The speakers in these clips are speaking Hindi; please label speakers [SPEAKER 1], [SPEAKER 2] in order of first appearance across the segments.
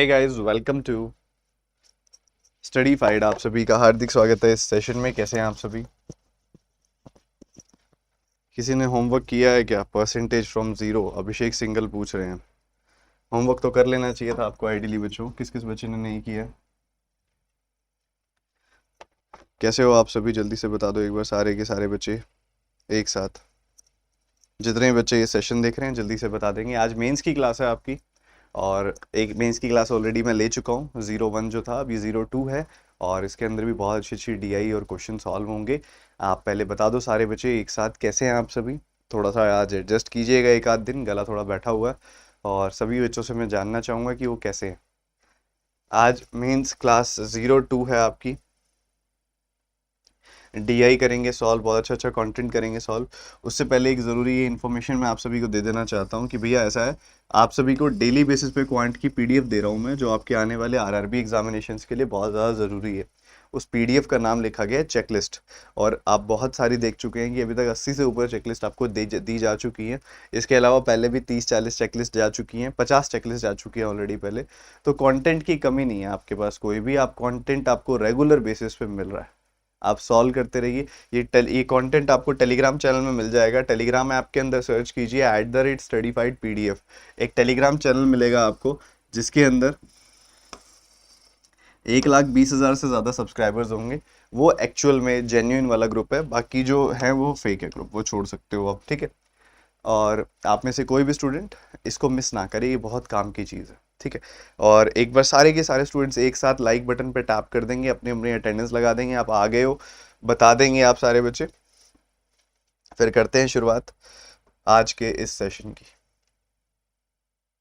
[SPEAKER 1] Hey guys, welcome to Studyfied. आप सभी का हार्दिक स्वागत है इस सेशन में। कैसे हैं आप सभी? किसी ने होमवर्क किया है क्या? Percentage from zero, Abhishek single पूछ रहे हैं। होमवर्क तो कर लेना चाहिए था आपको आइडियली बच्चों। किस किस बच्चे ने नहीं किया? कैसे हो आप सभी? जल्दी से बता दो एक बार, सारे के सारे बच्चे एक साथ। जितने बच्चे ये सेशन देख रहे हैं जल्दी से बता देंगे। आज मेंस की क्लास है आपकी, और एक मेंस की क्लास ऑलरेडी मैं ले चुका हूँ। 01 जो था अभी 02 है, और इसके अंदर भी बहुत अच्छी अच्छी डीआई और क्वेश्चन सॉल्व होंगे। आप पहले बता दो सारे बच्चे एक साथ, कैसे हैं आप सभी? थोड़ा सा आज एडजस्ट कीजिएगा, एक आध दिन गला थोड़ा बैठा हुआ है, और सभी बच्चों से मैं जानना चाहूँगा कि वो कैसे हैं। आज मेंस क्लास 02 है आपकी। डीआई करेंगे सॉल्व, बहुत अच्छा अच्छा कंटेंट करेंगे सॉल्व। उससे पहले एक ज़रूरी ये इन्फॉर्मेशन मैं आप सभी को दे देना चाहता हूँ कि भैया ऐसा है, आप सभी को डेली बेसिस पे क्वांट की पीडीएफ दे रहा हूँ मैं, जो आपके आने वाले आरआरबी एग्जामिनेशंस के लिए बहुत ज़्यादा ज़रूरी है। उस पीडीएफ का नाम लिखा गया है चेकलिस्ट, और आप बहुत सारी देख चुके हैं कि अभी तक 80 से ऊपर चेकलिस्ट आपको दी जा चुकी है। इसके अलावा पहले भी 30-40 चेकलिस्ट जा चुकी हैं, 50 चेकलिस्ट जा चुकी हैं ऑलरेडी पहले। तो कंटेंट की कमी नहीं है आपके पास कोई भी, आप कंटेंट आपको रेगुलर बेसिस पे मिल रहा है, आप सॉल्व करते रहिए। ये कंटेंट आपको टेलीग्राम चैनल में मिल जाएगा। टेलीग्राम ऐप के अंदर सर्च कीजिए @studyfiedpdf। एक टेलीग्राम चैनल मिलेगा आपको, जिसके अंदर 1,20,000 से ज़्यादा सब्सक्राइबर्स होंगे। वो एक्चुअल में जेन्युइन वाला ग्रुप है, बाकी जो है वो फेक है ग्रुप, वो छोड़ सकते हो आप, ठीक है। और आप में से कोई भी स्टूडेंट इसको मिस ना करे, ये बहुत काम की चीज़ है, ठीक है। और एक बार सारे के सारे स्टूडेंट्स एक साथ लाइक बटन पे टैप कर देंगे, अपनी अपनी अटेंडेंस लगा देंगे, आप आ गए हो बता देंगे आप सारे बच्चे। फिर करते हैं शुरुआत आज के इस सेशन की।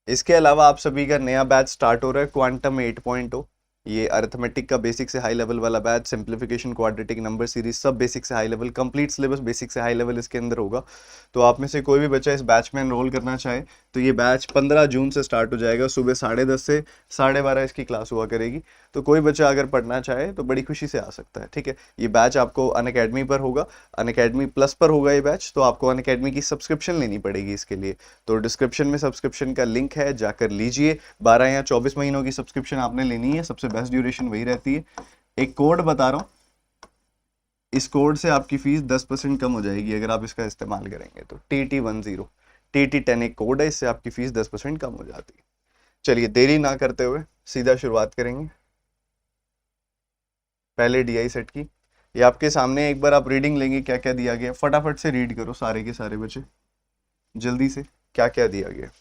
[SPEAKER 1] इसके अलावा आप सभी का नया बैच स्टार्ट हो रहा है, क्वांटम 8.0। ये अरिथमेटिक का बेसिक से हाई लेवल वाला batch, simplification, quadratic number series, सब बेसिक से high level, complete syllabus basic से हाई लेवल इसके अंदर होगा। तो आप में से कोई भी बच्चा इस बैच में एनरोल करना चाहे तो ये बैच 15 जून से स्टार्ट हो जाएगा। सुबह 10:30 से 12:30 इसकी क्लास हुआ करेगी। तो कोई बच्चा अगर पढ़ना चाहे तो बड़ी खुशी से आ सकता है, ठीक है। ये बैच आपको अनअकैडमी पर होगा, अनअकैडमी प्लस पर होगा ये बैच। तो आपको अनअकैडमी की सब्सक्रिप्शन लेनी पड़ेगी इसके लिए। तो डिस्क्रिप्शन में सब्सक्रिप्शन का लिंक है, जाकर लीजिए। 12 या 24 महीनों की सब्सक्रिप्शन आपने लेनी है, सबसे बेस्ट ड्यूरेशन वही रहती है। एक कोड बता रहा हूँ, इस कोड से आपकी फीस 10% कम हो जाएगी अगर आप इसका इस्तेमाल करेंगे तो। TT10 TT10 एक कोड है, इससे आपकी फीस 10% कम हो जाती है। चलिए देरी ना करते हुए सीधा शुरुआत करेंगे पहले डीआई सेट की। ये आपके सामने, एक बार आप रीडिंग लेंगे क्या क्या दिया गया, फटाफट से रीड करो सारे के सारे बच्चे जल्दी से, क्या क्या दिया गया।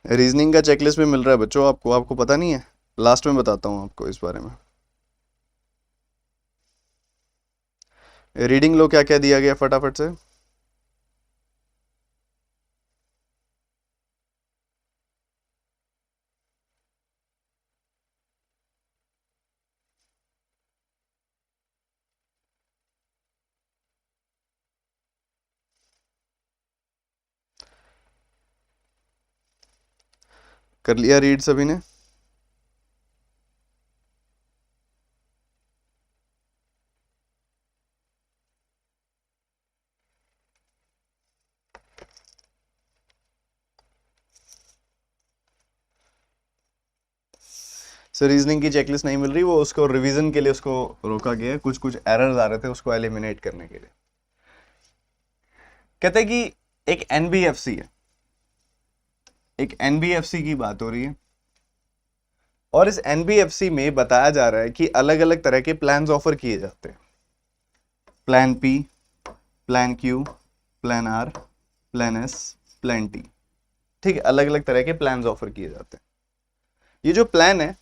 [SPEAKER 1] रीजनिंग का चेकलिस्ट भी मिल रहा है बच्चों आपको, आपको पता नहीं है? लास्ट में बताता हूँ आपको इस बारे में। रीडिंग लो क्या क्या दिया गया फटाफट से। कर लिया रीड सभी ने? सर रीजनिंग की चेकलिस्ट नहीं मिल रही, वो उसको रिवीजन के लिए उसको रोका गया है, कुछ कुछ एरर्स आ रहे थे उसको एलिमिनेट करने के लिए। कहते हैं कि एक एनबीएफसी है, एक एनबीएफसी की बात हो रही है, और इस एनबीएफसी में बताया जा रहा है कि अलग अलग तरह के प्लान्स ऑफर किए जाते हैं। Plan P, plan Q, plan R, plan S, plan T, ठीक है। अलग अलग तरह के प्लान्स ऑफर किए जाते हैं। ये जो प्लान है,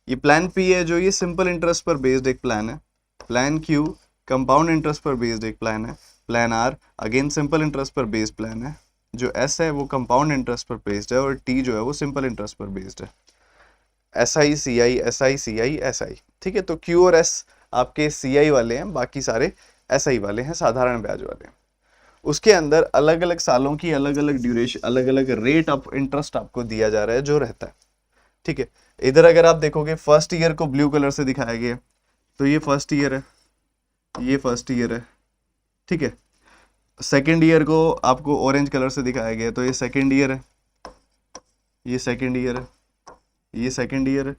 [SPEAKER 1] ये प्लान पी है जो ये सिंपल इंटरेस्ट पर बेस्ड एक प्लान है। प्लान क्यू कंपाउंड इंटरेस्ट पर बेस्ड एक प्लान है। Plan R again simple interest पर बेस्ड प्लान है। जो एस है वो कंपाउंड इंटरेस्ट पर बेस्ड है, और टी जो है वो सिंपल इंटरेस्ट पर बेस्ड है। S I C I, S I C I, S I, ठीक है। तो क्यू और एस आपके सी आई वाले हैं, बाकी सारे एस आई वाले हैं, साधारण ब्याज वाले हैं। उसके अंदर अलग अलग सालों की अलग अलग ड्यूरेशन, अलग अलग रेट ऑफ इंटरेस्ट आपको दिया जा रहा है जो रहता है, ठीक है। इधर अगर आप देखोगे फर्स्ट ईयर को ब्लू कलर से दिखाया गया, तो ये फर्स्ट ईयर है, ये फर्स्ट ईयर है, ठीक है। सेकेंड ईयर को आपको ऑरेंज कलर से दिखाया गया है, तो ये सेकेंड ईयर है, ये सेकेंड ईयर है, ये सेकेंड ईयर है,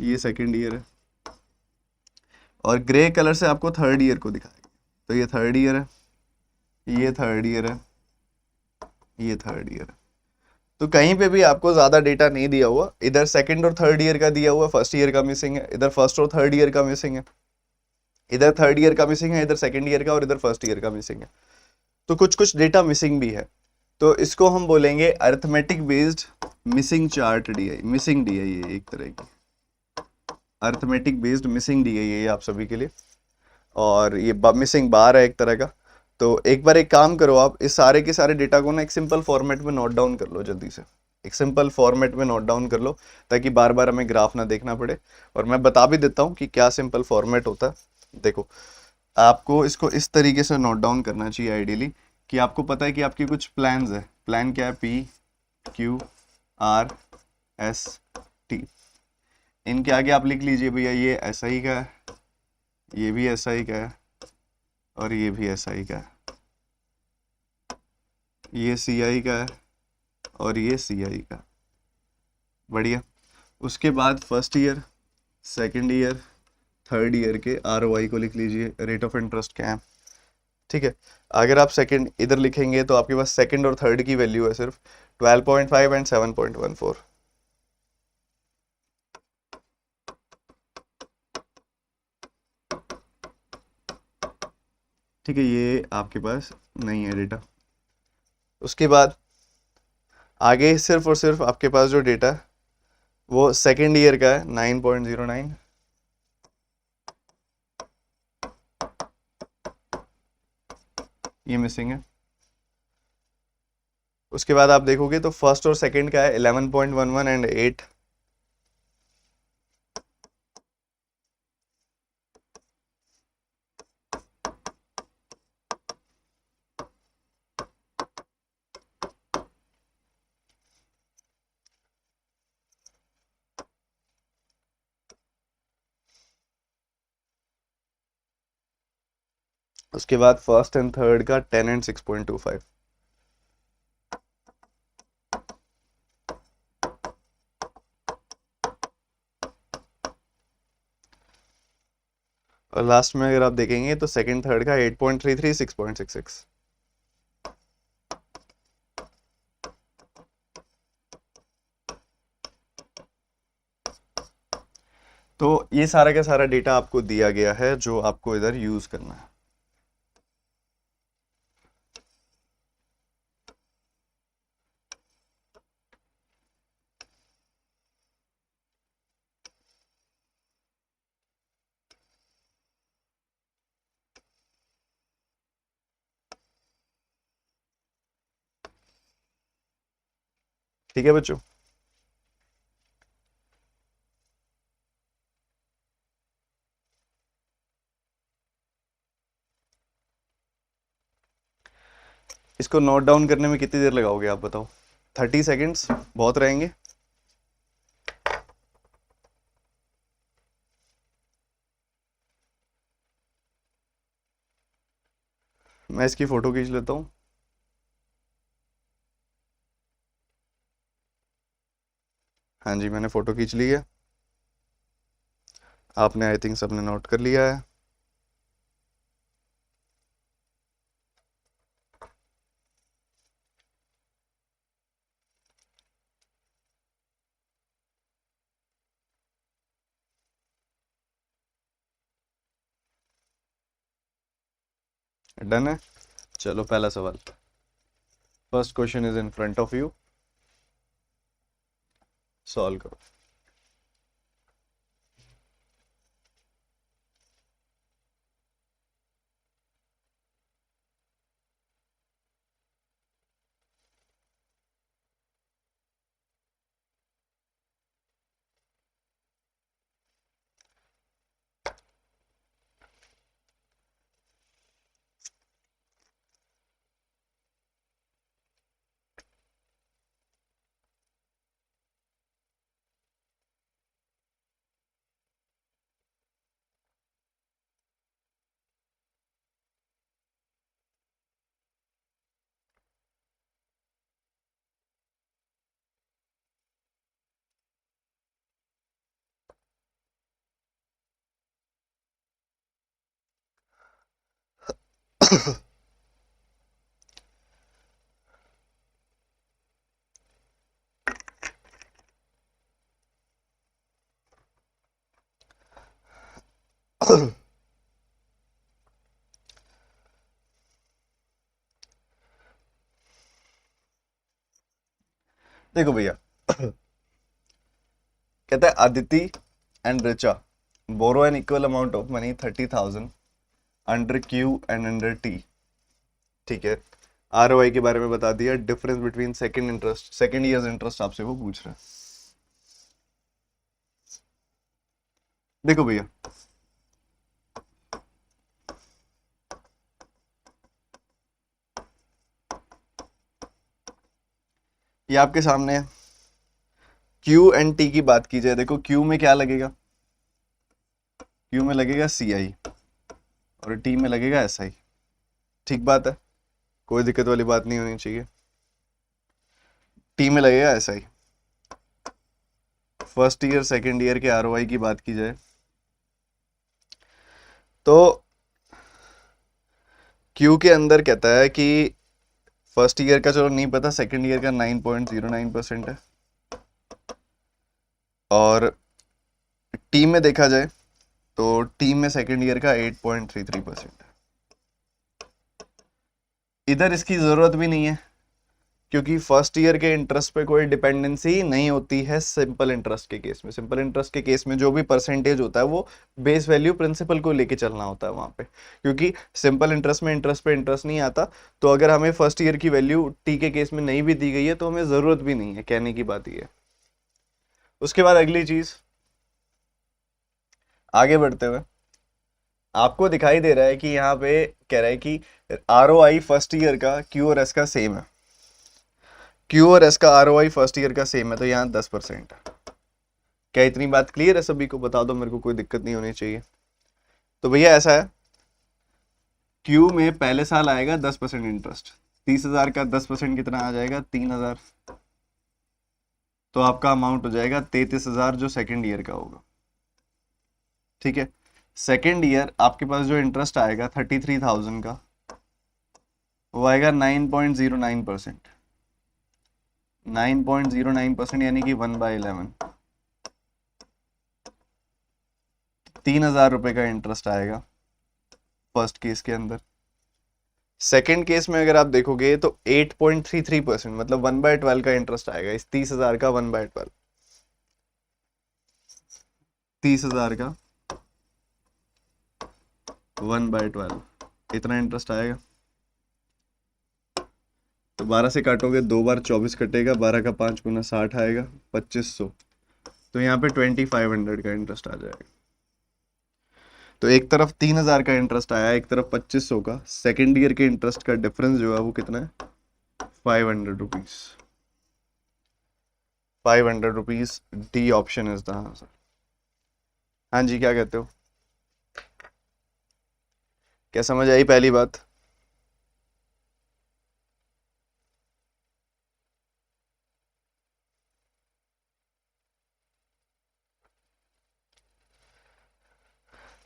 [SPEAKER 1] ये सेकेंड ईयर है। और ग्रे कलर से आपको थर्ड ईयर को दिखाया गया, तो ये थर्ड ईयर है, ये थर्ड ईयर है, ये थर्ड ईयर है। तो कहीं पे भी आपको ज्यादा डेटा नहीं दिया हुआ, इधर सेकंड और थर्ड ईयर का दिया हुआ, फर्स्ट ईयर का मिसिंग है, इधर फर्स्ट और थर्ड ईयर का मिसिंग है, इधर थर्ड ईयर का मिसिंग है, इधर सेकंड ईयर का, और इधर फर्स्ट ईयर का मिसिंग है। तो कुछ कुछ डेटा मिसिंग भी है, तो इसको हम बोलेंगे arithmetic based missing chart DI, missing DI है एक तरह की, अरिथमेटिक बेस्ड मिसिंग डीआई है ये आप सभी के लिए। और ये मिसिंग बार है एक तरह का। तो एक बार एक काम करो, आप इस सारे के सारे डेटा को ना एक सिंपल फॉर्मेट में नोट डाउन कर लो जल्दी से, एक सिंपल फॉर्मेट में नोट डाउन कर लो, ताकि बार बार हमें ग्राफ ना देखना पड़े। और मैं बता भी देता हूँ कि क्या सिंपल फॉर्मेट होता है। देखो, आपको इसको इस तरीके से नोट डाउन करना चाहिए आइडियली, कि आपको पता है कि आपकी कुछ प्लान्स है, प्लान क्या है, P Q R S T. इनके आगे आप लिख लीजिए भैया ये एस आई का है, ये भी एस आई का है, और ये भी एस आई का है, ये सी आई का है, और ये सी आई का। बढ़िया। उसके बाद first year, second year, third year के आर ओ आई को लिख लीजिए, रेट ऑफ इंटरेस्ट क्या है, ठीक है। अगर आप सेकंड इधर लिखेंगे तो आपके पास सेकंड और थर्ड की वैल्यू है सिर्फ 12.5 एंड 7.14, ठीक है, ये आपके पास नहीं है डेटा। उसके बाद आगे सिर्फ और सिर्फ आपके पास जो डेटा है वो सेकेंड ईयर का है, 9.09, ये मिसिंग है। उसके बाद आप देखोगे तो फर्स्ट और सेकंड का है 11.11 एंड 8। उसके बाद फर्स्ट एंड थर्ड का 10 एंड 6.25। और लास्ट में अगर आप देखेंगे तो सेकंड थर्ड का 8.33, 6.66। तो ये सारा का सारा डेटा आपको दिया गया है जो आपको इधर यूज करना है। ठीक है बच्चों। इसको नोट डाउन करने में कितनी देर लगाओगे आप बताओ? 30 सेकेंड्स बहुत रहेंगे? मैं इसकी फोटो खींच लेता हूँ। हाँ जी, मैंने फोटो खींच ली है। आपने आई थिंक सबने नोट कर लिया है। डन है। चलो पहला सवाल, first question is in front of you, solve करो। देखो भैया, कहता है Aditi and Richa borrow an equal amount of money 30,000 under Q and under T. ठीक है, आरओआई के बारे में बता दिया, difference between second year's interest आपसे वो पूछ रहा है। देखो भैया, ये आपके सामने है, क्यू एंड टी की बात की जाए, देखो क्यू में क्या लगेगा, क्यू में लगेगा सी आई और टी में लगेगा एस आई। ठीक बात है, कोई दिक्कत वाली बात नहीं होनी चाहिए। टी में लगेगा S I. First year second year के आरओआई की बात की जाए तो क्यू के अंदर कहता है कि फर्स्ट ईयर का चलो नहीं पता, सेकेंड ईयर का 9.09% है, और टी में देखा जाए तो टी में सेकेंड ईयर का 8.33% है। इधर इसकी जरूरत भी नहीं है क्योंकि फर्स्ट ईयर के इंटरेस्ट पे कोई डिपेंडेंसी नहीं होती है सिंपल इंटरेस्ट के केस में। सिंपल इंटरेस्ट के केस में जो भी परसेंटेज होता है वो बेस वैल्यू प्रिंसिपल को लेके चलना होता है वहां पे, क्योंकि सिंपल इंटरेस्ट में इंटरेस्ट पे इंटरेस्ट नहीं आता। तो अगर हमें फर्स्ट ईयर की वैल्यू टी के केस में नहीं भी दी गई है तो हमें जरूरत भी नहीं है, कहने की बात ये है। उसके बाद अगली चीज, आगे बढ़ते हुए आपको दिखाई दे रहा है कि यहाँ पे कह रहा है कि आरओआई फर्स्ट ईयर का क्यू और एस का सेम है, क्यू और एस का आरओआई फर्स्ट ईयर का सेम है, तो यहाँ 10% है। क्या इतनी बात क्लियर है सभी को? बता दो मेरे को, कोई दिक्कत नहीं होनी चाहिए। तो भैया ऐसा है, क्यू में पहले साल आएगा 10% इंटरेस्ट, 30,000 का 10% कितना आ जाएगा? 3,000। तो आपका अमाउंट हो जाएगा 33,000 जो सेकेंड ईयर का होगा। ठीक है, सेकेंड ईयर आपके पास जो इंटरेस्ट आएगा 33,000 का, वो आएगा 9.09%। 9.09% यानी कि 1/11, 3,000 रुपए का इंटरेस्ट आएगा फर्स्ट केस के अंदर। सेकेंड केस में अगर आप देखोगे तो 8.33%, मतलब 1/12 का इंटरेस्ट आएगा इस 30,000 का। 1/12, 30,000 का 1/12 इतना इंटरेस्ट आएगा। तो 12 से काटोगे, 2 बार 24 कटेगा, 12 का 5 गुना 60 आएगा, 2500। तो यहाँ पे 2500 का इंटरेस्ट आ जाएगा। तो एक तरफ 3,000 का इंटरेस्ट आया, एक तरफ 2500 का। सेकेंड ईयर के इंटरेस्ट का डिफरेंस जो है वो कितना है? 500 rupees. 500 rupees, D option is the answer. हाँ जी, क्या कहते हो? क्या समझ आई पहली बात?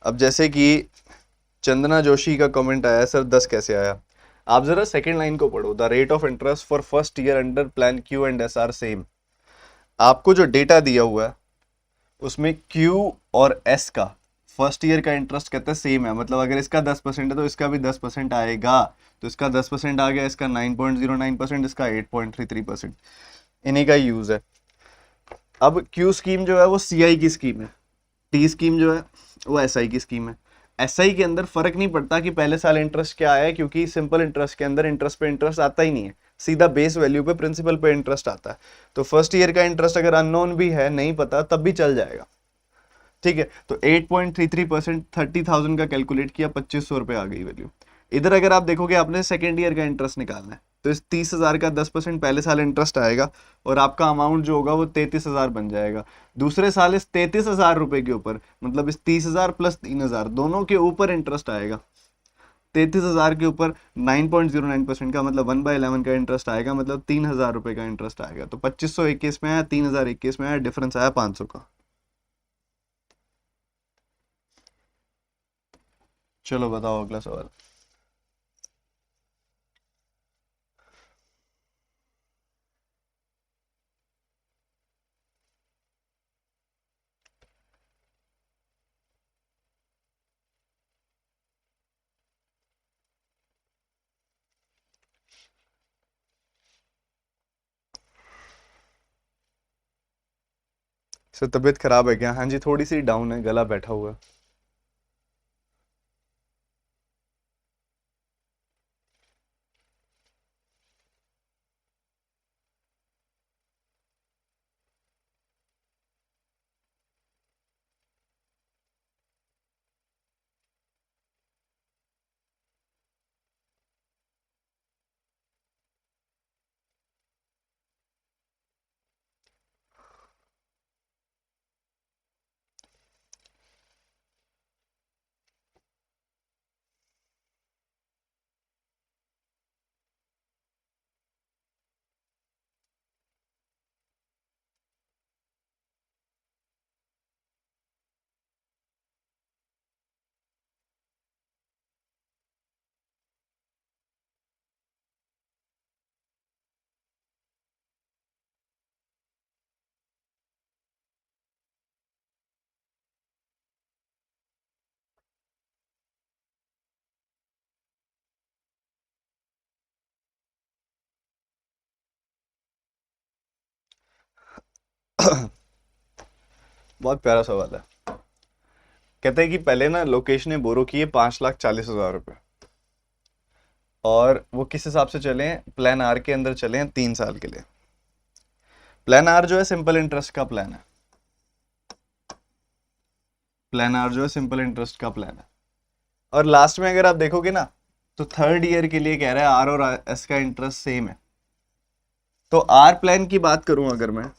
[SPEAKER 1] अब जैसे कि चंदना जोशी का कमेंट आया, सर 10 कैसे आया? आप जरा सेकेंड लाइन को पढ़ो। The rate of interest for first year under plan Q and S R same. आपको जो डेटा दिया हुआ है उसमें क्यू और एस का फर्स्ट ईयर का इंटरेस्ट कहते हैं सेम है, मतलब अगर इसका 10% है तो इसका भी 10% आएगा। तो इसका 10% आ गया, इसका 9.09%, इसका 8.33%। इन्हीं का यूज है। अब क्यू स्कीम जो है वो सीआई की स्कीम है, टी स्कीम जो है वो एसआई की स्कीम है। एसआई के अंदर फर्क नहीं पड़ता कि पहले साल इंटरेस्ट क्या आया है, क्योंकि सिंपल इंटरेस्ट के अंदर इंटरेस्ट पे इंटरेस्ट आता ही नहीं है, सीधा बेस वैल्यू पे प्रिंसिपल पे इंटरेस्ट आता है। तो फर्स्ट ईयर का इंटरेस्ट अगर अननोन भी है, नहीं पता, तब भी चल जाएगा। ठीक है, तो 8.33%, 30,000 का कैलकुलेट किया, 2500 रुपए आ गई वैल्यू। इधर अगर आप देखोगे आपने सेकेंड ईयर का इंटरेस्ट निकालना है, तो इस 30,000 का 10% पहले साल इंटरेस्ट आएगा और आपका अमाउंट जो होगा वो 33,000 बन जाएगा। दूसरे साल इस 33,000 रुपए के ऊपर, मतलब इस 30,000 प्लस 3,000 दोनों के ऊपर इंटरेस्ट आएगा। 33,000 के ऊपर 9.09% का, मतलब 1/11 का इंटरेस्ट आएगा, मतलब 3,000 रुपए का इंटरेस्ट आएगा। तो 2500 एक केस में आया, 3,000 एक केस में आया, डिफरेंस आया 500 का। चलो बताओ अगला सवाल। सर तबीयत खराब है क्या? हाँ जी, थोड़ी सी डाउन है, गला बैठा हुआ है। बहुत प्यारा सवाल है। कहते हैं कि पहले ना लोकेश ने बोरो किए 5,40,000 रुपए, और वो किस हिसाब से चले हैं, प्लान आर के अंदर चले हैं 3 साल के लिए। प्लान आर जो है सिंपल इंटरेस्ट का प्लान है। प्लान आर जो है सिंपल इंटरेस्ट का प्लान है। और लास्ट में अगर आप देखोगे ना, तो थर्ड ईयर के लिए कह रहा है आर और एस का इंटरेस्ट सेम है। तो आर प्लान की बात करूं अगर मैं,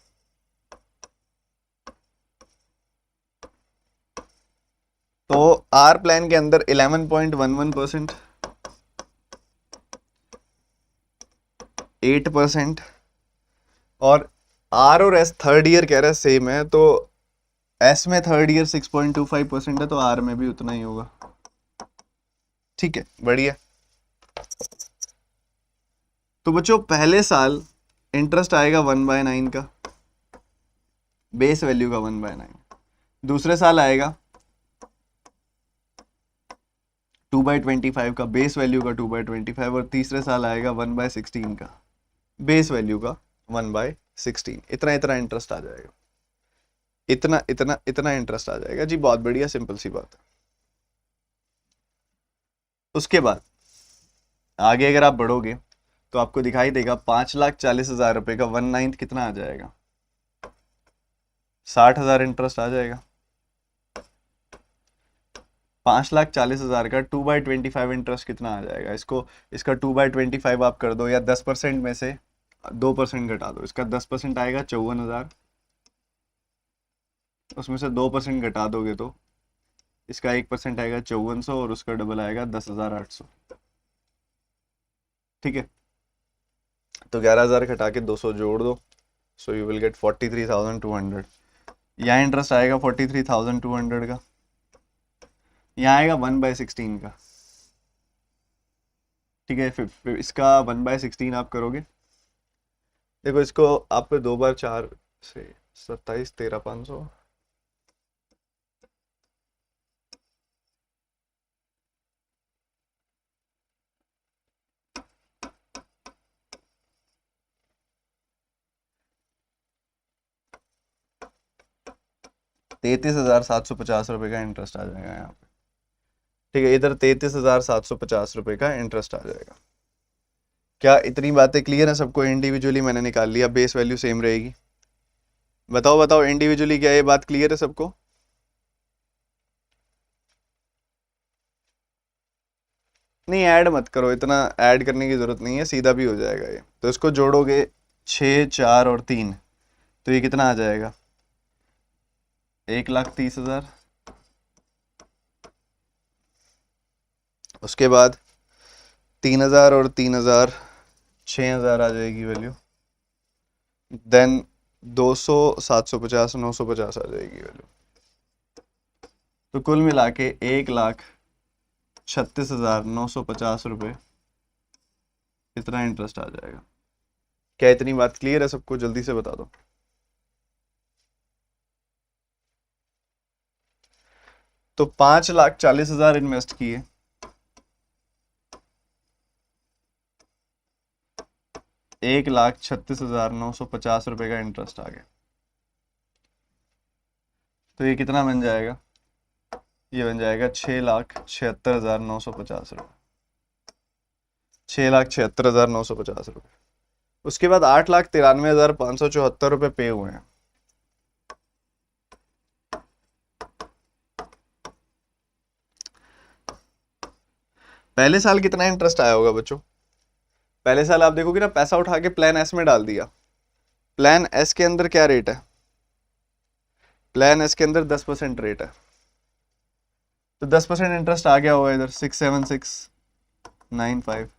[SPEAKER 1] तो आर प्लान के अंदर 11.11%, 8%, और आर और एस थर्ड ईयर कह रहा है सेम है, तो एस में थर्ड ईयर 6.25% है, तो आर में भी उतना ही होगा। ठीक है, बढ़िया। तो बच्चों पहले साल इंटरेस्ट आएगा 1/9 का, बेस वैल्यू का 1/9। दूसरे साल आएगा 2/25 का, बेस वैल्यू का 2/25, और तीसरे साल आएगा 1/16 का, बेस वैल्यू का 1/16। इतना इतना इंटरेस्ट आ जाएगा, इतना इतना इतना इंटरेस्ट आ जाएगा जी। बहुत बढ़िया, सिंपल सी बात है। उसके बाद आगे अगर आप बढ़ोगे तो आपको दिखाई देगा 5,40,000 रुपए का 1/9 कितना आ जाएगा, 60,000 इंटरेस्ट आ जाएगा। 5,40,000 का 2/25 इंटरेस्ट कितना आ जाएगा, इसको, इसका 2/25 आप कर दो, या 10% में से 2% घटा दो, इसका 10% आएगा 54,000, उसमें से 2% घटा दोगे तो इसका 1% आएगा 5400, और उसका डबल आएगा 10,800। ठीक है, तो 11,000 घटा के 200 जोड़ दो, सो यू विल गेट 43,200। यहाँ इंटरेस्ट आएगा 43,200 का, यहाँ आएगा 1/16 का। ठीक है, फिर इसका 1/16 आप करोगे, देखो इसको आप पे 2 बार 4 से 27, 13,500, 33,750 रुपये का इंटरेस्ट आ जाएगा यहाँ पे। ठीक है, इधर 33,750 रुपये का इंटरेस्ट आ जाएगा। क्या इतनी बातें क्लियर है सबको? इंडिविजुअली मैंने निकाल लिया, बेस वैल्यू सेम रहेगी। बताओ बताओ इंडिविजुअली, क्या ये बात क्लियर है सबको? नहीं, ऐड मत करो, इतना ऐड करने की जरूरत नहीं है, सीधा भी हो जाएगा ये। तो इसको जोड़ोगे 6, 4 और 3, तो ये कितना आ जाएगा, 1,30,000। उसके बाद 3,000 और 3,000, 6,000 आ जाएगी वैल्यू। देन 200, 750, 950 आ जाएगी वैल्यू। तो कुल मिला के 1,36,950 रुपये इतना इंटरेस्ट आ जाएगा। क्या इतनी बात क्लियर है सबको? जल्दी से बता दो। तो 5,40,000 इन्वेस्ट किए, 1,36,950 रुपये का इंटरेस्ट आ गया। तो ये कितना बन जाएगा, ये बन जाएगा 6,76,950 रुपये, 6,76,950 रुपये। उसके बाद 8,93,574 रुपये पे हुए हैं। पहले साल कितना इंटरेस्ट आया होगा बच्चों? पहले साल आप देखोगे ना, पैसा उठा के प्लान एस में डाल दिया। प्लान एस के अंदर क्या रेट है? प्लान एस के अंदर 10% रेट है, तो 10% इंटरेस्ट आ गया होगा इधर 676,995,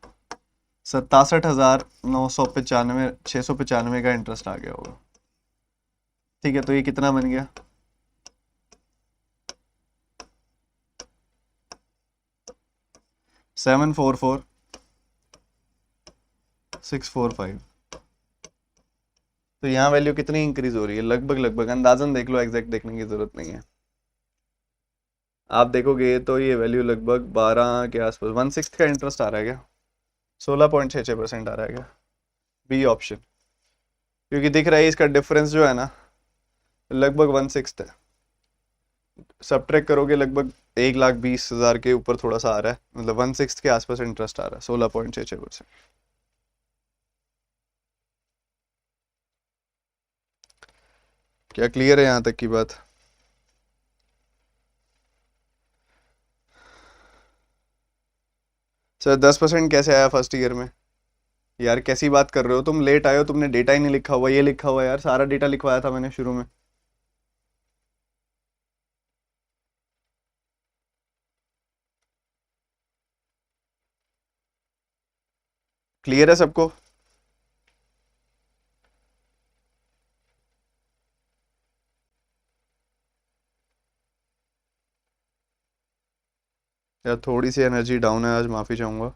[SPEAKER 1] 67,995, 695 का इंटरेस्ट आ गया होगा। ठीक है, तो ये कितना बन गया? 744,645। तो यहाँ वैल्यू कितनी इंक्रीज हो रही है? लगभग लगभग अंदाजन देख लो, एग्जैक्ट देखने की जरूरत नहीं है। आप देखोगे तो ये वैल्यू लगभग 12 के आसपास, 1/6 का इंटरेस्ट आ रहा है क्या? 16.66% आ रहा है क्या? बी ऑप्शन, क्योंकि दिख रहा है इसका डिफरेंस जो है ना लगभग 1/6 है। सब्ट्रैक्ट करोगे लगभग 1,20,000 के ऊपर थोड़ा सा आ रहा है, मतलब 1/6 के आसपास इंटरेस्ट आ रहा है, 16.66%। क्या क्लियर है यहाँ तक की बात? सर 10% कैसे आया फर्स्ट ईयर में? यार कैसी बात कर रहे हो तुम, लेट आए हो, तुमने डेटा ही नहीं लिखा हुआ। ये लिखा हुआ है यार, सारा डेटा लिखवाया था मैंने शुरू में। क्लियर है सबको? यार थोड़ी सी एनर्जी डाउन है आज, माफी चाहूंगा।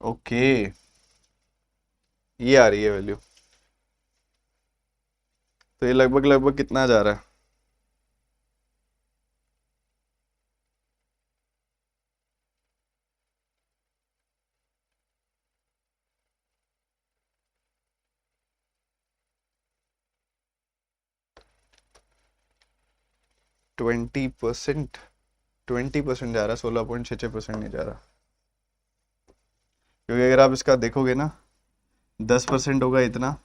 [SPEAKER 1] ओके, ये आ रही है वैल्यू। तो ये लगभग लगभग कितना जा रहा है? ट्वेंटी परसेंट 20% जा रहा है, 16.66% नहीं जा रहा। क्योंकि अगर आप इसका देखोगे ना, 10% होगा इतना,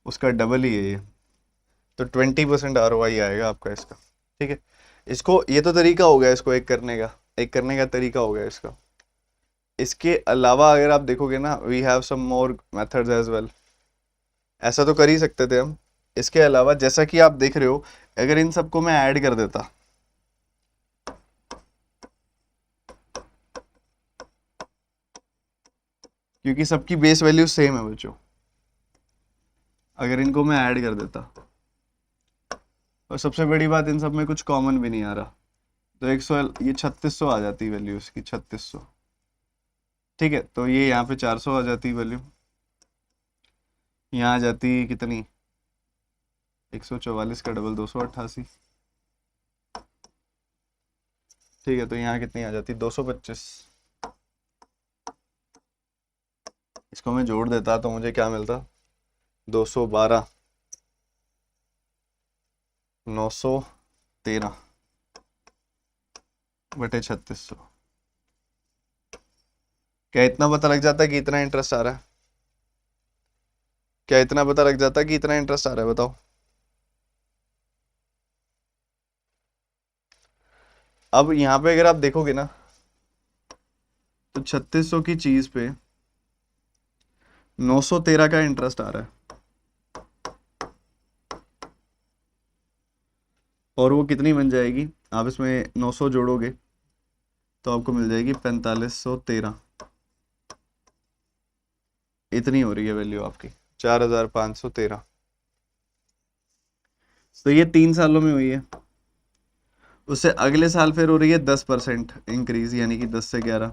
[SPEAKER 1] उसका डबल ही है ये, तो 20% ROI आएगा आपका इसका। ठीक है, इसको, ये तो तरीका हो गया इसको एक करने का, एक करने का तरीका हो गया इसका। इसके अलावा अगर आप देखोगे ना, we have some more methods as well. ऐसा तो कर ही सकते थे हम। इसके अलावा जैसा कि आप देख रहे हो, अगर इन सबको मैं ऐड कर देता, क्योंकि सबकी बेस वैल्यू सेम है बच्चों, अगर इनको मैं ऐड कर देता, और सबसे बड़ी बात इन सब में कुछ कॉमन भी नहीं आ रहा, तो 100, ये 3600 आ जाती वैल्यू इसकी, 3600। ठीक है, तो ये यहाँ पे 400 आ जाती वैल्यू, यहाँ आ जाती कितनी, 144 का डबल 288। ठीक है, तो यहाँ कितनी आ जाती, 225। इसको मैं जोड़ देता तो मुझे क्या मिलता, 212, 913 बटे 3600। क्या इतना पता लग जाता कि इतना इंटरेस्ट आ रहा है? क्या इतना पता लग जाता कि इतना इंटरेस्ट आ रहा है? बताओ। अब यहाँ पे अगर आप देखोगे ना, तो 3600 की चीज पे 913 का इंटरेस्ट आ रहा है, और वो कितनी बन जाएगी, आप इसमें 900 जोड़ोगे तो आपको मिल जाएगी 4513। इतनी हो रही है वैल्यू आपकी, 4513। तो ये 3 सालों में हुई है। उससे अगले साल फिर हो रही है 10% इंक्रीज, यानी कि 10 से 11।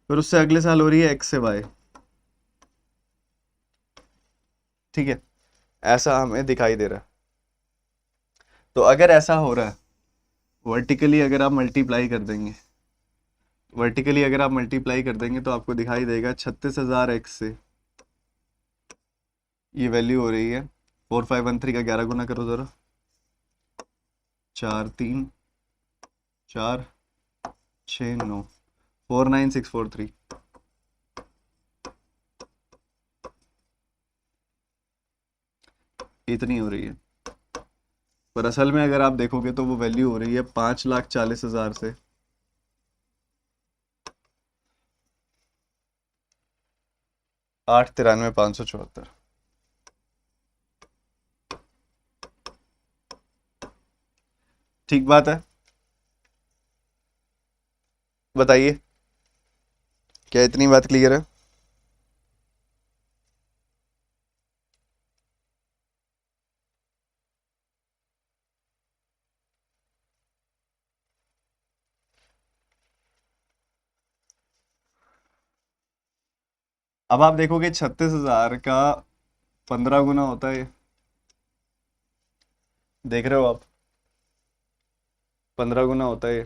[SPEAKER 1] फिर उससे अगले साल हो रही है X से Y। ठीक है, ऐसा हमें दिखाई दे रहा है। तो अगर ऐसा हो रहा है, वर्टिकली अगर आप मल्टीप्लाई कर देंगे, वर्टिकली अगर आप मल्टीप्लाई कर देंगे तो आपको दिखाई देगा 36,000 x से ये वैल्यू हो रही है 4513 का 11 गुना करो जरा, 4 3 4 6 9 49643 इतनी हो रही है। पर असल में अगर आप देखोगे तो वो वैल्यू हो रही है 5,40,000 से 8,93,574। ठीक बात है, बताइए क्या इतनी बात क्लियर है? अब आप देखोगे 36,000 का 15 गुना होता है, देख रहे हो आप, 15 गुना होता है।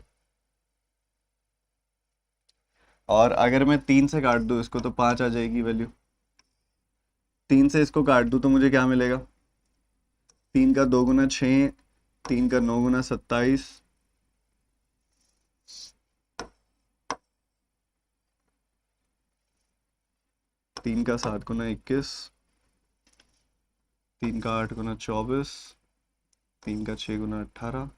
[SPEAKER 1] और अगर मैं 3 से काट दूं इसको तो 5 आ जाएगी वैल्यू। 3 से इसको काट दूं तो मुझे क्या मिलेगा? 3 का 2 गुना 6, 3 का 9 गुना 27, 3 का 7 गुना 21, 3 का 8 गुना 24, 3 का 6 गुना 18,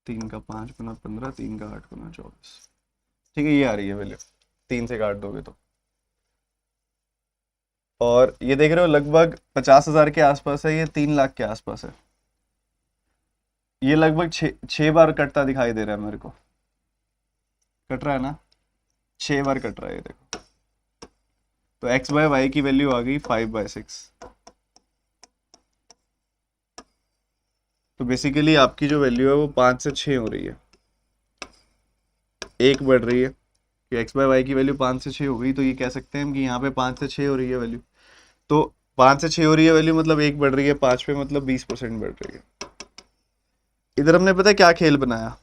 [SPEAKER 1] 3 का 5 गुना 15, 3 का 8 गुना 24। ठीक है, ये आ रही है वैल्यू 3 से काट दोगे तो। और ये देख रहे हो लगभग 50,000 के आसपास है, ये 3 लाख के आसपास है। ये लगभग 6 बार कटता दिखाई दे रहा है मेरे को। कट रहा है ना? 6 बार कट रहा है ये देखो। तो एक्स बाय वाई की वैल्यू आ गई 5/6। तो बेसिकली आपकी जो वैल्यू है वो 5 से 6 हो रही है, एक बढ़ रही है। कि एक्स बाय वाई की वैल्यू 5 से 6 हो गई, तो ये कह सकते हैं हम कि यहाँ पे 5 से 6 हो रही है वैल्यू। तो 5 से 6 हो रही है वैल्यू मतलब एक बढ़ रही है, 5 पे मतलब 20% बढ़ रही है। इधर हमने पता है क्या खेल बनाया?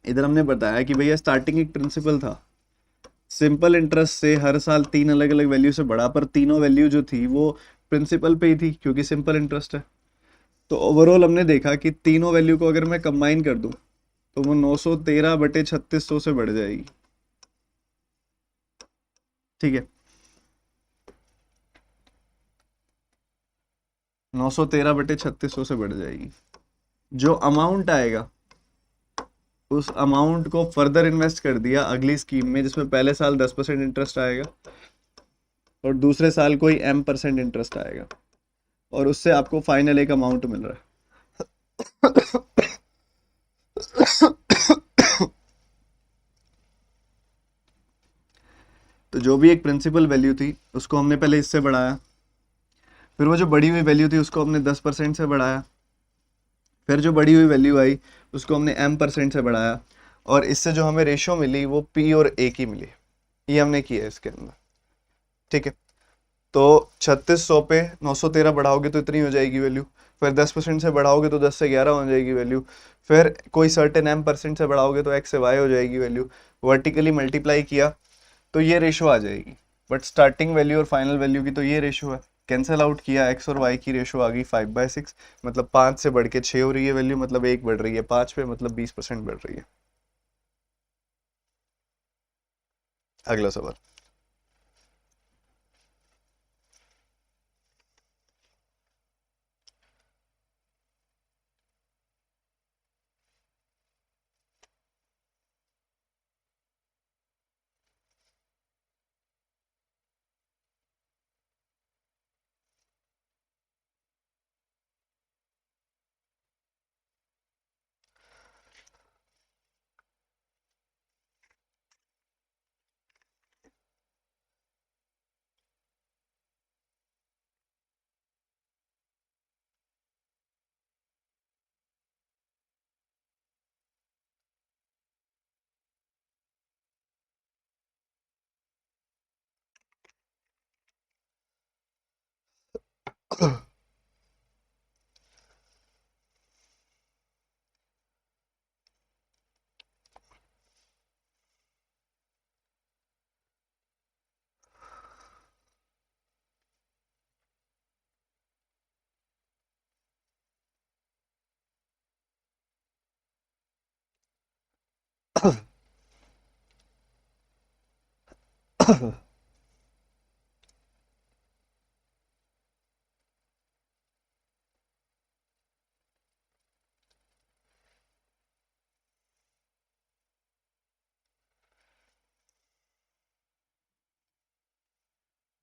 [SPEAKER 1] इधर हमने बताया कि भैया स्टार्टिंग एक प्रिंसिपल था, सिंपल इंटरेस्ट से हर साल 3 अलग अलग वैल्यू से बढ़ा, पर तीनों वैल्यू जो थी वो प्रिंसिपल पे ही थी क्योंकि सिंपल इंटरेस्ट है। तो ओवरऑल हमने देखा कि तीनों वैल्यू को अगर मैं कंबाइन कर दूं तो वो 913/3600 से बढ़ जाएगी। ठीक है, 913/3600 से बढ़ जाएगी। जो अमाउंट आएगा उस अमाउंट को फर्दर इन्वेस्ट कर दिया अगली स्कीम में, जिसमें पहले साल 10% इंटरेस्ट आएगा और दूसरे साल कोई m% इंटरेस्ट आएगा, और उससे आपको फाइनल एक अमाउंट मिल रहा है। तो जो भी एक प्रिंसिपल वैल्यू थी उसको हमने पहले इससे बढ़ाया, फिर वो जो बढ़ी हुई वैल्यू थी उसको हमने 10% से बढ़ाया, फिर जो बढ़ी हुई वैल्यू आई उसको हमने m% से बढ़ाया, और इससे जो हमें रेशो मिली वो p और a की मिली। ये हमने किया है इसके अंदर। ठीक है, तो 3600 पे 913 बढ़ाओगे तो इतनी हो जाएगी वैल्यू, फिर 10% से बढ़ाओगे तो 10 से 11 हो जाएगी वैल्यू, फिर कोई सर्टेन m% से बढ़ाओगे तो x से y हो जाएगी वैल्यू, वर्टिकली मल्टीप्लाई किया तो ये रेशो आ जाएगी। बट स्टार्टिंग वैल्यू और फाइनल वैल्यू की तो ये रेशो है, कैंसिल आउट किया x और y की रेशो आ गई 5/6, मतलब 5 से बढ़ के 6 हो रही है वैल्यू, मतलब एक बढ़ रही है 5 पे, मतलब 20% बढ़ रही है। अगला सवाल।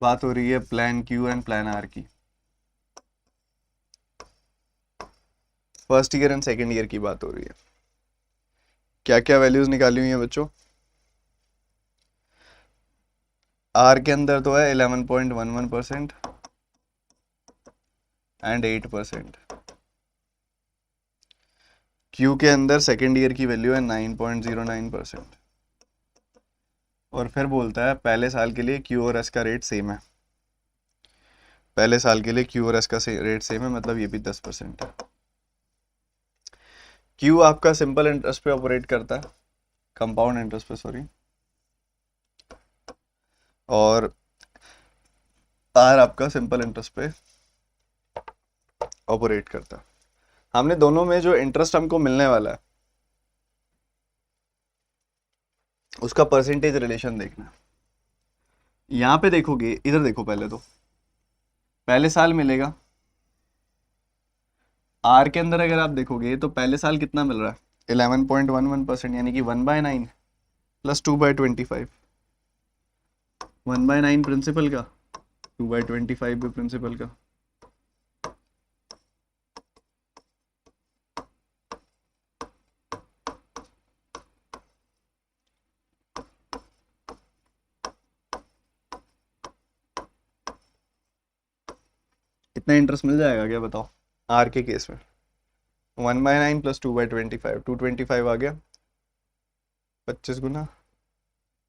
[SPEAKER 1] बात हो रही है plan Q and plan R की, first year and second year की बात हो रही है। क्या क्या वैल्यूज निकाली हुई हैं बच्चों? आर के अंदर तो है 11.11% एंड 8%। क्यू के अंदर सेकेंड ईयर की वैल्यू है 9.09%। और फिर बोलता है पहले साल के लिए क्यू और एस का रेट सेम है। पहले साल के लिए क्यू और एस का रेट सेम है, मतलब ये भी 10% है। क्यू आपका सिंपल इंटरेस्ट पे ऑपरेट करता है, कंपाउंड इंटरेस्ट पे सॉरी, और आर आपका सिंपल इंटरेस्ट पे ऑपरेट करता है। हमने दोनों में जो इंटरेस्ट हमको मिलने वाला है उसका परसेंटेज रिलेशन देखना है। यहाँ पे देखोगे, इधर देखो, पहले तो पहले साल मिलेगा। आर के अंदर अगर आप देखोगे तो पहले साल कितना मिल रहा है? 11.11%, यानी कि 1/9 प्लस 2/25। 1/9 प्रिंसिपल का, 2/25 भी प्रिंसिपल का। इतना इंटरेस्ट मिल जाएगा क्या बताओ आर के केस में? 1/9 प्लस 2/25, 225 आ गया, 25 गुना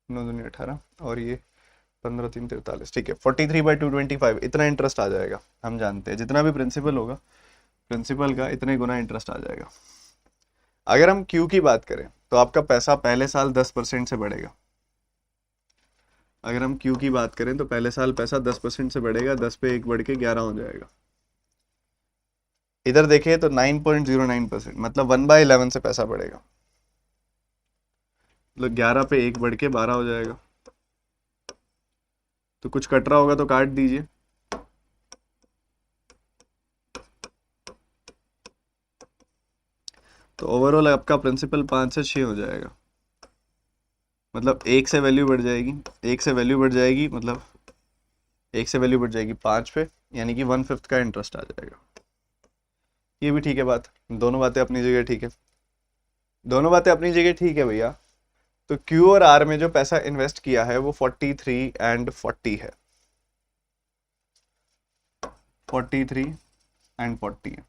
[SPEAKER 1] 9 दूनी 18, और ये 15 3 43, ठीक है 43/225। इतना इंटरेस्ट आ जाएगा। हम जानते हैं जितना भी प्रिंसिपल होगा, प्रिंसिपल का इतने गुना इंटरेस्ट आ जाएगा। अगर हम क्यू की बात करें तो आपका पैसा पहले साल 10% से बढ़ेगा। अगर हम क्यू की बात करें तो पहले साल पैसा 10% से बढ़ेगा, 10 पे 1 बढ़ के 11 हो जाएगा। इधर देखिए तो 9.09%, मतलब 1/11 से पैसा बढ़ेगा, मतलब 11 पे 1 बढ़ के 12 हो जाएगा। तो कुछ कट रहा होगा तो काट दीजिए। तो ओवरऑल आपका प्रिंसिपल 5 से 6 हो जाएगा, मतलब 1 से वैल्यू बढ़ जाएगी, 1 से वैल्यू बढ़ जाएगी, मतलब 1 से वैल्यू बढ़ जाएगी 5 पे, यानी कि 1/5 का इंटरेस्ट आ जाएगा। ये भी ठीक है बात, दोनों बातें अपनी जगह ठीक है, दोनों बातें अपनी जगह ठीक है भैया। तो क्यू और आर में जो पैसा इन्वेस्ट किया है वो 43 एंड 40 है, 43 एंड 40 है।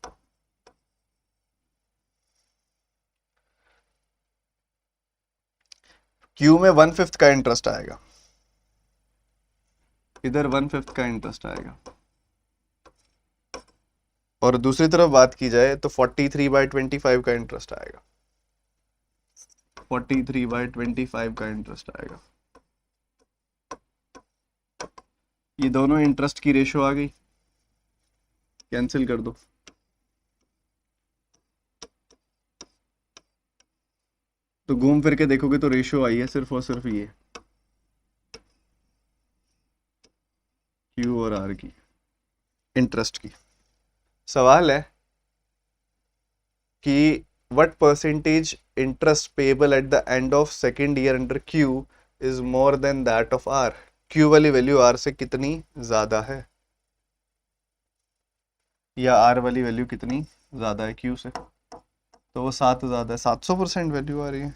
[SPEAKER 1] क्यू में 1/5 का इंटरेस्ट आएगा, इधर 1/5 का इंटरेस्ट आएगा। और दूसरी तरफ बात की जाए तो 43/25 का इंटरेस्ट आएगा, 43/25 का इंटरेस्ट आएगा। ये दोनों इंटरेस्ट की रेशो आ गई, कैंसिल कर दो। तो घूम फिर के देखोगे तो रेशो आई है सिर्फ और सिर्फ ये क्यू और आर की, इंटरेस्ट की। सवाल है कि what percentage interest payable at the end of second year under Q is more than that of R? Q वाली वैल्यू R से कितनी ज्यादा है, या R वाली वैल्यू कितनी ज्यादा है Q से? तो वो 7 ज्यादा है, 700% वैल्यू आ रही है।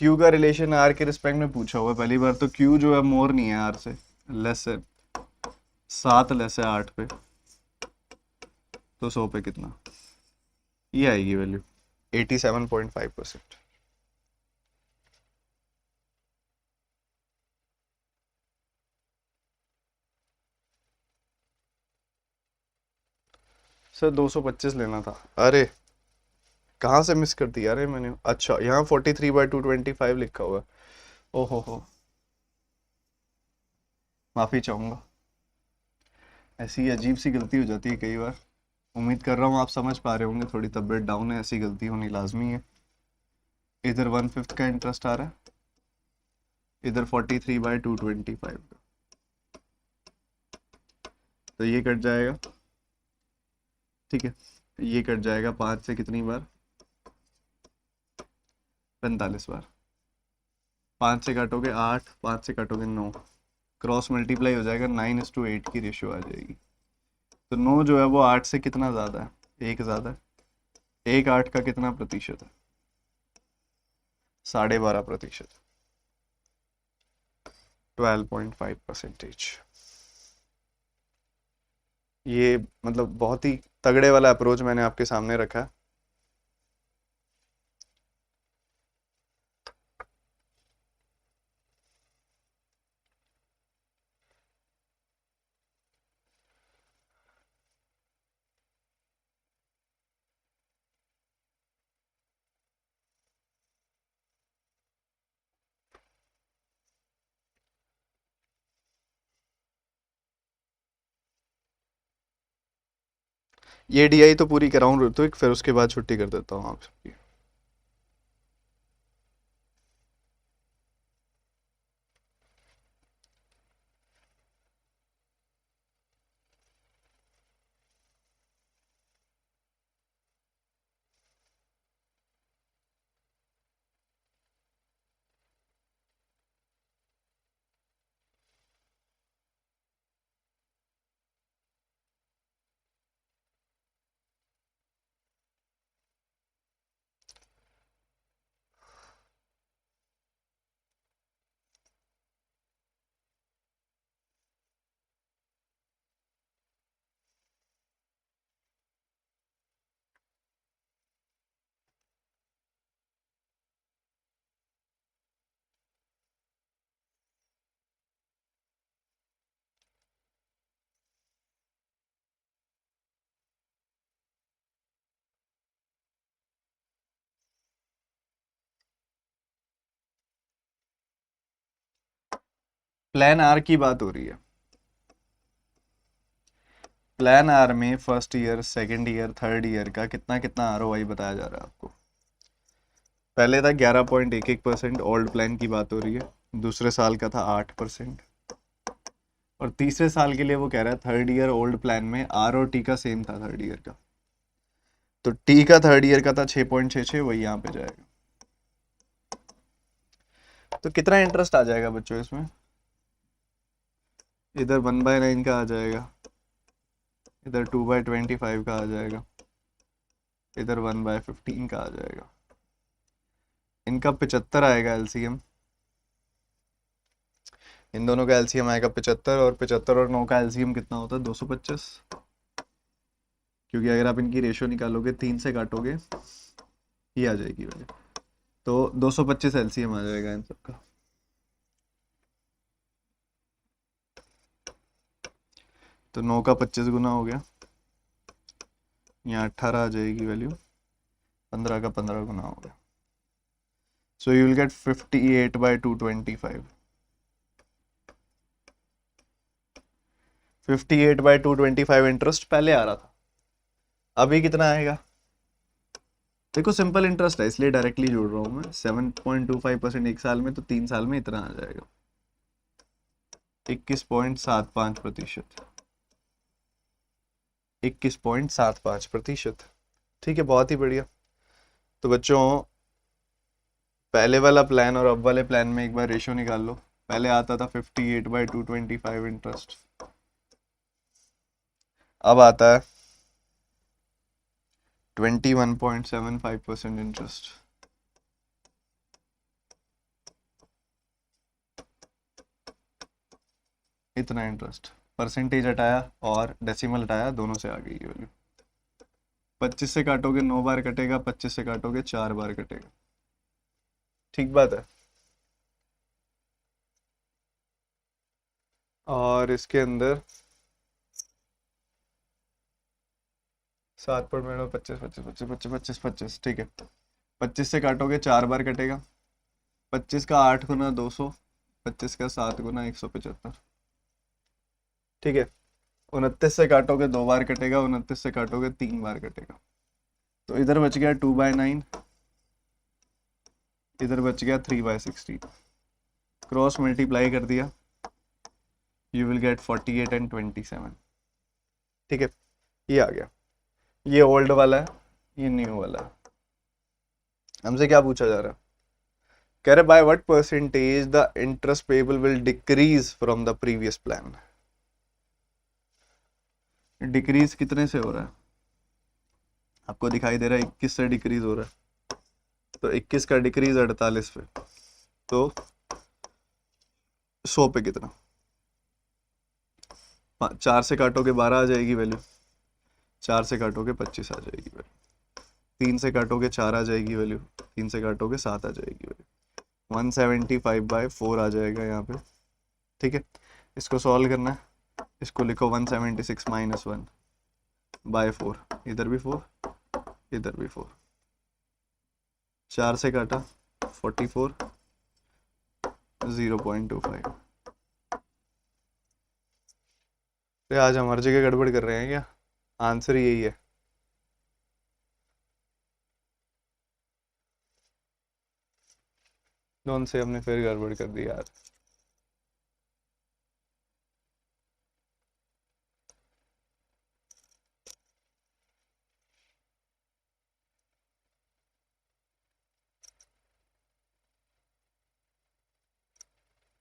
[SPEAKER 1] Q का रिलेशन R के रिस्पेक्ट में पूछा हुआ है पहली बार, तो Q जो है मोर नहीं है R से, लेस है, 7 लेस है 8 पे, तो 100 पे कितना, ये आएगी वैल्यू। 87.5%। सर 225 लेना था। अरे कहाँ से मिस कर दिया? अरे मैंने, अच्छा यहाँ 43/225 लिखा हुआ है। ओहो हो, माफ़ी चाहूँगा। ऐसी अजीब सी गलती हो जाती है कई बार। उम्मीद कर रहा हूँ आप समझ पा रहे होंगे, थोड़ी तबीयत डाउन है, ऐसी गलती होनी लाजमी है। इधर 1/5 का इंटरेस्ट आ रहा है, इधर 43/225 का। तो ये कट जाएगा, ठीक है। ये कट जाएगा 5 से कितनी बार? 45 बार। 5 से काटोगे 8, 5 से काटोगे 9, क्रॉस मल्टीप्लाई हो जाएगा, 9:8 की रेशियो आ जाएगी। तो 9 जो है वो 8 से कितना ज़्यादा है? 1 ज़्यादा है। 1 8 का कितना प्रतिशत है? 12.5%। 12.5%। ये मतलब बहुत ही तगड़े वाला अप्रोच मैंने आपके सामने रखा है। ये डीआई तो पूरी कराऊं ऋत्विक, फिर उसके बाद छुट्टी कर देता हूँ आप सबकी। प्लान आर की बात हो रही है। प्लान आर में first year, second year, third year का कितना कितना आरओआई बताया जा रहा है आपको। पहले था 11.11%, ओल्ड प्लान की बात हो रही है। दूसरे साल का था 8%। और तीसरे साल के लिए वो कह रहा है थर्ड ईयर ओल्ड प्लान में आर और टी का सेम था थर्ड ईयर का। तो टी का थर्ड ईयर का था 6.66, वही यहाँ पे जाएगा। तो कितना इंटरेस्ट आ जाएगा बच्चों इसमें? इधर 1/9 का आ जाएगा, इधर 2/25 का आ जाएगा, इधर 1/15 का आ जाएगा। इनका 75 आएगा एलसीएम। इन दोनों का एलसीएम आएगा 75, और 75 और 9 का एलसीएम कितना होता है? 225। क्योंकि अगर आप इनकी रेशियो निकालोगे, 3 से काटोगे, ये आ जाएगी वैल्यू। तो 225 एलसीएम आ जाएगा इन सबका। तो 9 का 25 गुना हो गया, यहाँ 18 आ जाएगी वैल्यू, 15 का 15 गुना हो गया। So you will get 58/225। 58/225 interest पहले आ रहा था, अभी कितना आएगा? देखो सिंपल इंटरेस्ट है, इसलिए डायरेक्टली जोड़ रहा हूँ मैं। 7.25% एक साल में, तो 3 साल में इतना आ जाएगा, 21.75%। 21.75%। ठीक है, बहुत ही बढ़िया। तो बच्चों, पहले वाला प्लान और अब वाले प्लान में एक बार रेशियो निकाल लो। पहले आता था 58/225 इंटरेस्ट, अब आता है 21.75% इंटरेस्ट। इतना इंटरेस्ट, परसेंटेज हटाया और डेसिमल हटाया, दोनों से आ गई ये वैल्यू। 25 से काटोगे 9 बार कटेगा, 25 से काटोगे 4 बार कटेगा। ठीक बात है। और इसके अंदर 7 पर मैडम 25 25 25 25 25 25, ठीक है। 25 से काटोगे 4 बार कटेगा, 25 का 8 गुना 200, 25 का 7 गुना 175, ठीक है। 29 से काटोगे 2 बार कटेगा, 29 से काटोगे 3 बार कटेगा। तो इधर बच गया 2/9, इधर बच गया 3/16। क्रॉस मल्टीप्लाई कर दिया, यू विल गेट 48 एंड 27, ठीक है। ये आ गया, ये ओल्ड वाला है, ये न्यू वाला है। हमसे क्या पूछा जा रहा है, कह रहे by what percentage the interest payable will decrease from the previous plan. Decrease कितने से हो रहा है, आपको दिखाई दे रहा है 21 से डिक्रीज हो रहा है। तो 21 का डिक्रीज 48 पे, तो 100 पे कितना, 4 से काटोगे 12 आ जाएगी वैल्यू, 4 से काटोगे 25 आ जाएगी वैल्यू, 3 से काटोगे 4 आ जाएगी वैल्यू, 3 से काटोगे 7 आ जाएगी वैल्यू, 175/4 आ जाएगा यहाँ पे, ठीक है। इसको सॉल्व करना है, इसको लिखो 176 - 1/4, इधर भी 4, इधर भी 4, 4 से काटा 44, 0.25। तो आज हम हर जगह गड़बड़ कर रहे हैं क्या, आंसर यही है। कौन से हमने फिर गड़बड़ कर दी यार।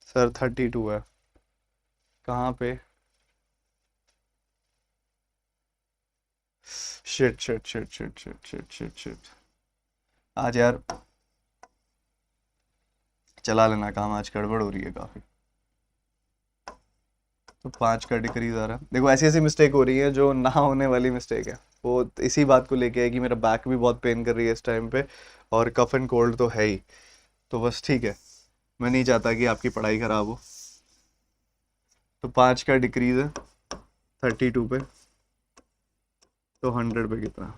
[SPEAKER 1] सर 32 है, कहाँ पे, shit shit shit shit shit shit shit shit, आज यार चला लेना काम, आज गड़बड़ हो रही है काफी। तो 5 का डिक्रीज आ रहा है, देखो ऐसी ऐसी मिस्टेक हो रही है जो ना होने वाली मिस्टेक है। वो इसी बात को लेके है कि मेरा बैक भी बहुत पेन कर रही है इस टाइम पे, और कफ एंड कोल्ड तो है ही, तो बस ठीक है, मैं नहीं चाहता कि आपकी पढ़ाई खराब हो। तो 5 का डिक्रीज है 32 पे, तो 100 पे कितना,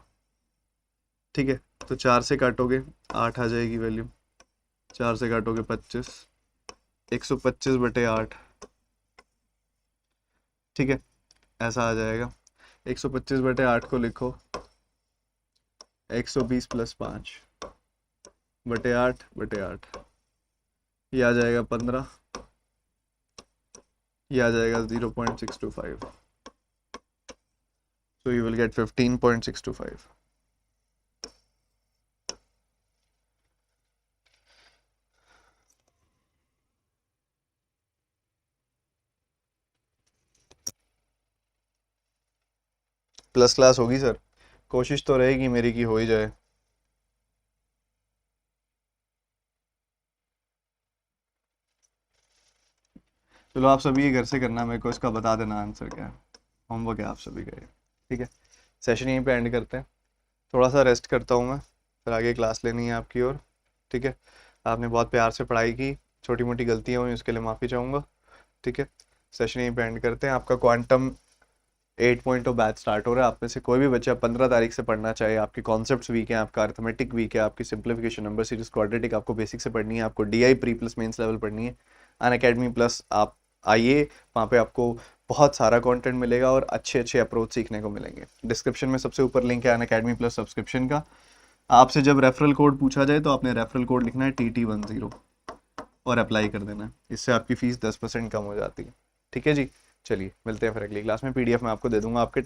[SPEAKER 1] ठीक है। तो 4 से काटोगे 8 आ जाएगी वैल्यू, 4 से काटोगे 25, 125/8, ठीक है। ऐसा आ जाएगा, 125/8 को लिखो 120 + 5/8/8, ये आ जाएगा 15, ये आ जाएगा 0.625, so you will get 15.625। Plus class होगी सर, कोशिश तो रहेगी मेरी कि हो ही जाए। चलो आप सभी ये घर से करना, मेरे को इसका बता देना आंसर क्या है, होमवर्क है आप सभी का ये, ठीक है। सेशन यहीं पे एंड करते हैं, थोड़ा सा रेस्ट करता हूँ मैं, फिर आगे क्लास लेनी है आपकी और, ठीक है। आपने बहुत प्यार से पढ़ाई की, छोटी मोटी गलतियाँ हुई उसके लिए माफ़ी चाहूँगा, ठीक है। सेशन यहीं पे एंड करते हैं। आपका क्वांटम 8.0 बैच स्टार्ट हो रहा है, आप में से कोई भी बच्चा 15 तारीख से पढ़ना चाहे, आपकी कॉन्सेप्ट्स वीक है, आपका अर्थमेटिक वीक है, आपकी सिंप्लीफिकेशन, नंबर सीरीज, क्वाड्रेटिक आपको बेसिक से पढ़नी है, आपको DI pre plus mains level पढ़नी है, अनअकैडमी प्लस आप आइए, वहाँ पे आपको बहुत सारा कंटेंट मिलेगा और अच्छे अच्छे अप्रोच सीखने को मिलेंगे। डिस्क्रिप्शन में सबसे ऊपर लिंक है अनअकैडमी प्लस सब्सक्रिप्शन का। आपसे जब रेफरल कोड पूछा जाए तो आपने रेफरल कोड लिखना है TT10 और अप्लाई कर देना है, इससे आपकी फ़ीस 10% कम हो जाती है, ठीक है जी। चलिए मिलते हैं फिर अगली क्लास में, PDF मैं आपको दे दूंगा आपके